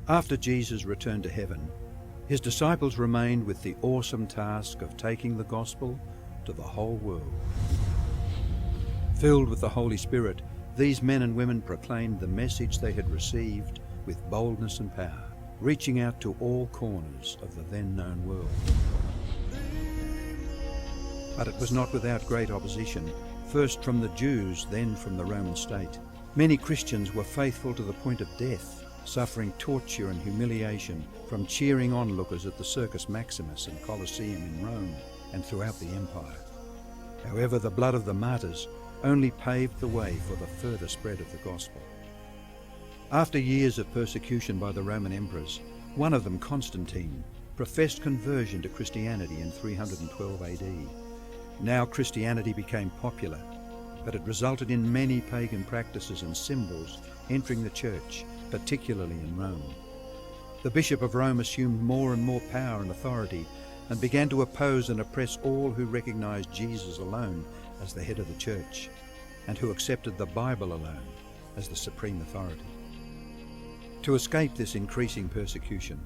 After Jesus returned to heaven, his disciples remained with the awesome task of taking the gospel to the whole world. Filled with the Holy Spirit, these men and women proclaimed the message they had received with boldness and power, reaching out to all corners of the then known world. But it was not without great opposition, first from the Jews, then from the Roman state. Many Christians were faithful to the point of death, suffering torture and humiliation from cheering onlookers at the Circus Maximus and Colosseum in Rome and throughout the empire. However, the blood of the martyrs only paved the way for the further spread of the gospel. After years of persecution by the Roman emperors, one of them, Constantine, professed conversion to Christianity in 312 AD. Now Christianity became popular, but it resulted in many pagan practices and symbols entering the church, particularly in Rome. The Bishop of Rome assumed more and more power and authority and began to oppose and oppress all who recognized Jesus alone as the head of the church and who accepted the Bible alone as the supreme authority. To escape this increasing persecution,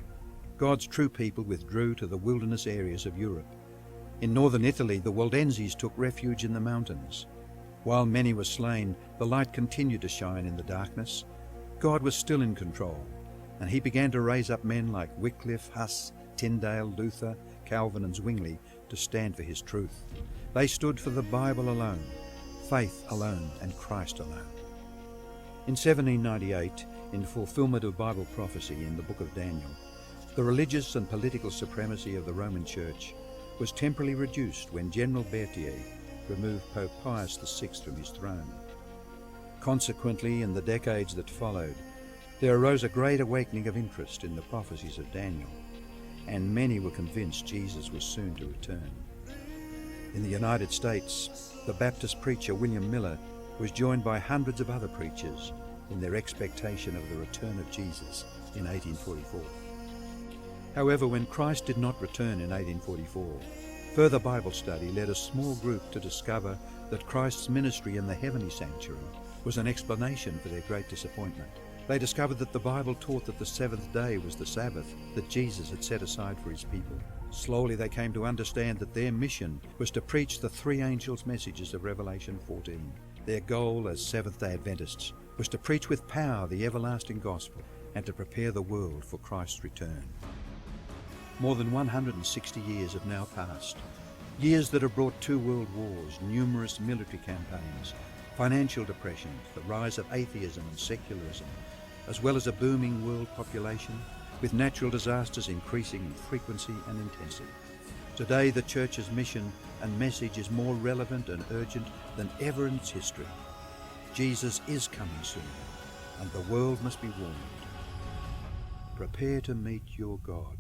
God's true people withdrew to the wilderness areas of Europe. In northern Italy, the Waldenses took refuge in the mountains. While many were slain, the light continued to shine in the darkness. God was still in control, and he began to raise up men like Wycliffe, Huss, Tyndale, Luther, Calvin and Zwingli to stand for his truth. They stood for the Bible alone, faith alone, and Christ alone. In 1798, in fulfillment of Bible prophecy in the book of Daniel, the religious and political supremacy of the Roman Church was temporarily reduced when General Berthier removed Pope Pius VI from his throne. Consequently, in the decades that followed, there arose a great awakening of interest in the prophecies of Daniel, and many were convinced Jesus was soon to return. In the United States, the Baptist preacher William Miller was joined by hundreds of other preachers in their expectation of the return of Jesus in 1844. However, when Christ did not return in 1844, further Bible study led a small group to discover that Christ's ministry in the heavenly sanctuary was an explanation for their great disappointment. They discovered that the Bible taught that the seventh day was the Sabbath that Jesus had set aside for his people. Slowly they came to understand that their mission was to preach the three angels' messages of Revelation 14. Their goal as Seventh-day Adventists was to preach with power the everlasting gospel and to prepare the world for Christ's return. More than 160 years have now passed, years that have brought 2 world wars, numerous military campaigns, financial depression, the rise of atheism and secularism, as well as a booming world population, with natural disasters increasing in frequency and intensity. Today, the Church's mission and message is more relevant and urgent than ever in its history. Jesus is coming soon, and the world must be warned. Prepare to meet your God.